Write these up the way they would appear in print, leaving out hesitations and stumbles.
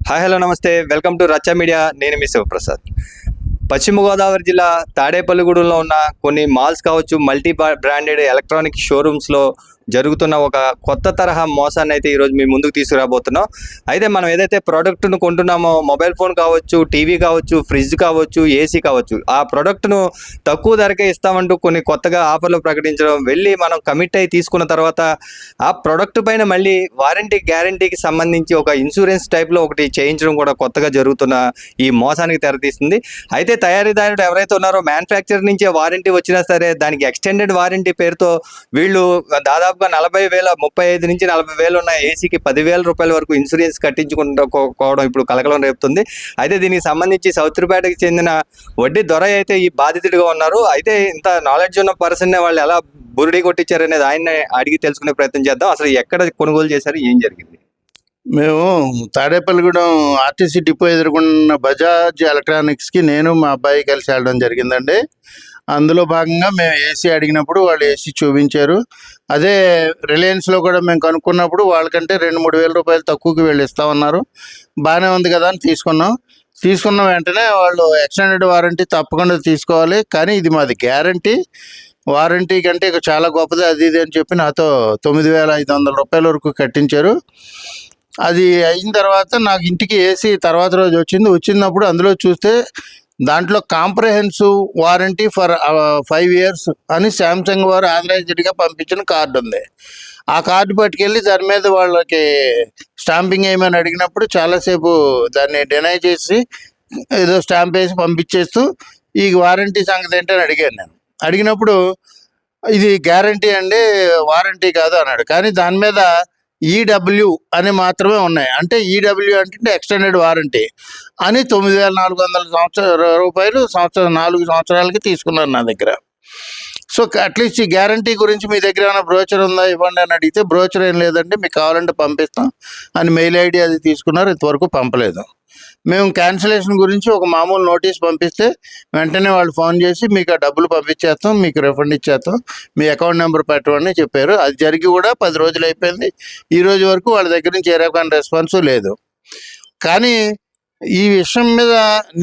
Hi hello నమస్తే welcome to రచ్చ media. నేను మీ శివప్రసాద్. పశ్చిమ గోదావరి జిల్లా తాడేపల్లిగూడెంలో ఉన్న కొన్ని మాల్స్ కావచ్చు, మల్టీ బ్రాండెడ్ ఎలక్ట్రానిక్ షోరూమ్స్లో జరుగుతున్న ఒక కొత్త తరహా మోసాన్ని అయితే ఈరోజు మీ ముందుకు తీసుకురాబోతున్నాం. అయితే మనం ఏదైతే ప్రోడక్ట్ను కొంటున్నామో, మొబైల్ ఫోన్ కావచ్చు, టీవీ కావచ్చు, ఫ్రిడ్జ్ కావచ్చు, ఏసీ కావచ్చు, ఆ ప్రోడక్ట్ను తక్కువ ధరకే ఇస్తామంటూ కొన్ని కొత్తగా ఆఫర్లు ప్రకటించడం, వెళ్ళి మనం కమిట్ అయి తీసుకున్న తర్వాత ఆ ప్రోడక్ట్ పైన మళ్ళీ వారంటీ గ్యారంటీకి సంబంధించి ఒక ఇన్సూరెన్స్ టైప్లో ఒకటి చేయించడం కూడా కొత్తగా జరుగుతున్న ఈ మోసానికి తెరతీస్తుంది. అయితే తయారీదారుడు ఎవరైతే ఉన్నారో మ్యానుఫ్యాక్చర్ నుంచే వారంటీ వచ్చినా సరే దానికి ఎక్స్టెండెడ్ వారంటీ పేరుతో వీళ్ళు దాదాపుగా 40,000, 35 నుంచి 40,000 ఉన్న ఏసీకి 10,000 రూపాయల వరకు ఇన్సూరెన్స్ కట్టించుకోవడం ఇప్పుడు కలకలం రేపుతుంది. అయితే దీనికి సంబంధించి సౌత్రిపేటకి చెందిన వడ్డీ దొర అయితే ఈ బాధితుడిగా ఉన్నారు. అయితే ఇంత నాలెడ్జ్ ఉన్న పర్సన్నే వాళ్ళు ఎలా బురిడి కొట్టించారు అనేది ఆయన్ని అడిగి తెలుసుకునే ప్రయత్నం చేద్దాం. అసలు ఎక్కడ కొనుగోలు చేశారు, ఏం జరిగింది? మేము తాడేపల్లిగూడెం ఆర్టీసీ డిపో ఎదుర్కొన్న బజాజ్ ఎలక్ట్రానిక్స్కి నేను మా అబ్బాయి కలిసి వెళ్ళడం జరిగిందండి. అందులో భాగంగా మేము ఏసీ అడిగినప్పుడు వాళ్ళు ఏసీ చూపించారు. అదే రిలయన్స్లో కూడా మేము కనుక్కున్నప్పుడు వాళ్ళకంటే 2-3 వేల రూపాయలు తక్కువకి వీళ్ళు ఇస్తామన్నారు. బాగానే ఉంది కదా అని తీసుకున్న వెంటనే వాళ్ళు ఎక్స్టెండెడ్ వారంటీ తప్పకుండా తీసుకోవాలి, కానీ ఇది మాది గ్యారంటీ, వారంటీ కంటే ఇక చాలా గొప్పది అది ఇది అని చెప్పి నాతో 9,500 రూపాయల వరకు కట్టించారు. అది అయిన తర్వాత నాకు ఇంటికి ఏసీ తర్వాత రోజు వచ్చినప్పుడు అందులో చూస్తే దాంట్లో కాంప్రహెన్సివ్ వారంటీ ఫర్ 5 years అని శాంసంగ్ వారు ఆథరైజ్డ్గా పంపించిన కార్డు ఉంది. ఆ కార్డు పట్టుకెళ్ళి దాని మీద వాళ్ళకి స్టాంపింగ్ వేయమని అడిగినప్పుడు చాలాసేపు దాన్ని డినై చేసి ఏదో స్టాంప్ వేసి పంపించేస్తూ ఈ వారంటీ సంగతి ఏంటని అడిగాను. నేను అడిగినప్పుడు ఇది గ్యారంటీ అండి, వారంటీ కాదు అన్నాడు. కానీ దాని మీద ఈడబ్ల్యూ అని మాత్రమే ఉన్నాయి. అంటే ఈడబ్ల్యూ అంటే ఎక్స్టెండెడ్ వారంటీ అని 9,400 రూపాయలు 4 సంవత్సరాలకి తీసుకున్నారు నా దగ్గర. సో అట్లీస్ట్ ఈ గ్యారంటీ గురించి మీ దగ్గర ఏమైనా బ్రోచర్ ఉందా ఇవ్వండి అని అడిగితే బ్రోచర్ ఏం లేదండి, మీకు కావాలంటే పంపిస్తాం అని మెయిల్ ఐడి అది తీసుకున్నారు. ఇంతవరకు పంపలేదు. మేము క్యాన్సిలేషన్ గురించి ఒక మామూలు నోటీస్ పంపిస్తే వెంటనే వాళ్ళు ఫోన్ చేసి మీకు ఆ డబ్బులు పంపించేస్తాం, మీకు రిఫండ్ ఇచ్చేస్తాం, మీ అకౌంట్ నెంబర్ పెట్టమని చెప్పారు. అది జరిగి కూడా 10 రోజులు అయిపోయింది. ఈ రోజు వరకు వాళ్ళ దగ్గర నుంచి ఏ రకమైన రెస్పాన్స్ లేదు. కానీ ఈ విషయం మీద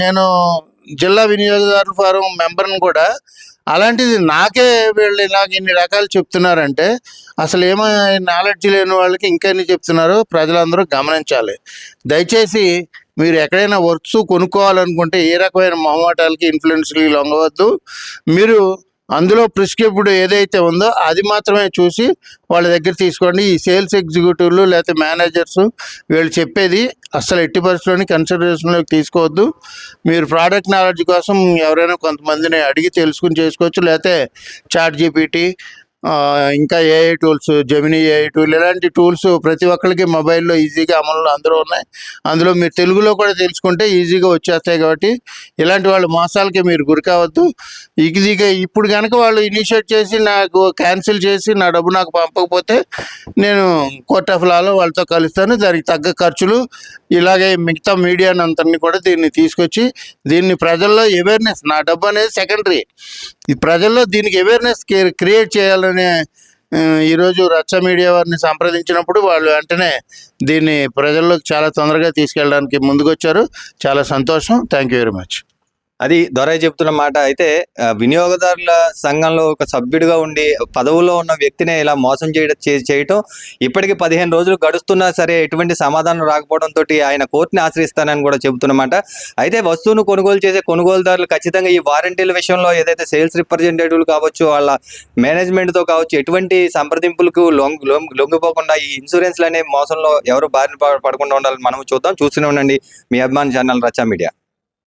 నేను జిల్లా వినియోగదారుల ఫోరం మెంబర్ని కూడా, అలాంటిది నాకే వీళ్ళు నాకు ఇన్ని రకాలు చెప్తున్నారంటే అసలు ఏమో నాలెడ్జ్ లేని వాళ్ళకి ఇంకెన్ని చెప్తున్నారో ప్రజలందరూ గమనించాలి. దయచేసి మీరు ఎక్కడైనా వస్తువు కొనుక్కోవాలనుకుంటే ఏ రకమైన మొహమాటాలకి ఇన్ఫ్లుయెన్స్కి లొంగవద్దు. మీరు అందులో ప్రిస్క్రిప్టివ్ ఏదైతే ఉందో అది మాత్రమే చూసి వాళ్ళ దగ్గర తీసుకోండి. ఈ సేల్స్ ఎగ్జిక్యూటివ్లు లేకపోతే మేనేజర్స్ వీళ్ళు చెప్పేది అసలు ఎట్టి పరిస్థితుల్లోని కన్సిడరేషన్లోకి తీసుకోవద్దు. మీరు ప్రోడక్ట్ నాలెడ్జ్ కోసం ఎవరైనా కొంతమందిని అడిగి తెలుసుకుని చేసుకోవచ్చు. లేకపోతే చాట్ జీపీటీ, ఇంకా AI tools, Gemini AI tool, ఇలాంటి టూల్స్ ప్రతి ఒక్కరికి మొబైల్లో ఈజీగా అమలు అందరూ ఉన్నాయి. అందులో మీరు తెలుగులో కూడా తెలుసుకుంటే ఈజీగా వచ్చేస్తాయి. కాబట్టి ఇలాంటి వాళ్ళ మోసాలకి మీరు గురి కావద్దు. ఈజీగా ఇప్పుడు కనుక వాళ్ళు ఇనిషియేట్ చేసి నాకు క్యాన్సిల్ చేసి నా డబ్బు నాకు పంపకపోతే నేను కోర్ట్ ఆఫ్ లాలో వాళ్ళతో కలుస్తాను. దానికి తగ్గ ఖర్చులు ఇలాగే మిగతా మీడియాని అంతని కూడా దీన్ని తీసుకొచ్చి దీన్ని ప్రజల్లో అవేర్నెస్, నా డబ్బు అనేది సెకండరీ, ఈ ప్రజల్లో దీనికి అవేర్నెస్ క్రియేట్ చేయాలని ఈరోజు రచ్చ మీడియా వారిని సంప్రదించినప్పుడు వాళ్ళు వెంటనే దీన్ని ప్రజల్లోకి చాలా తొందరగా తీసుకెళ్ళడానికి ముందుకొచ్చారు. చాలా సంతోషం. Thank you very much. అది దొరై చెప్తున్న మాట. అయితే వినియోగదారుల సంఘంలో ఒక సభ్యుడిగా ఉండి పదవులో ఉన్న వ్యక్తినే ఇలా మోసం చేయటం ఇప్పటికీ 15 రోజులు గడుస్తున్నా సరే ఎటువంటి సమాధానం రాకపోవడంతో ఆయన కోర్టుని ఆశ్రయిస్తానని కూడా చెబుతున్నమాట. అయితే వస్తువును కొనుగోలు చేసే కొనుగోలుదారులు ఖచ్చితంగా ఈ వారంటీల విషయంలో ఏదైతే సేల్స్ రిప్రజెంటేటివ్లు కావచ్చు, వాళ్ళ మేనేజ్మెంట్తో కావచ్చు, ఎటువంటి సంప్రదింపులకు లొంగిపోకుండా ఈ ఇన్సూరెన్స్లు అనే మోసంలో ఎవరు బారిన పడకుండా ఉండాలని మనం చూస్తూనే ఉండండి మీ అభిమాన ఛానల్ రచ్చ మీడియా.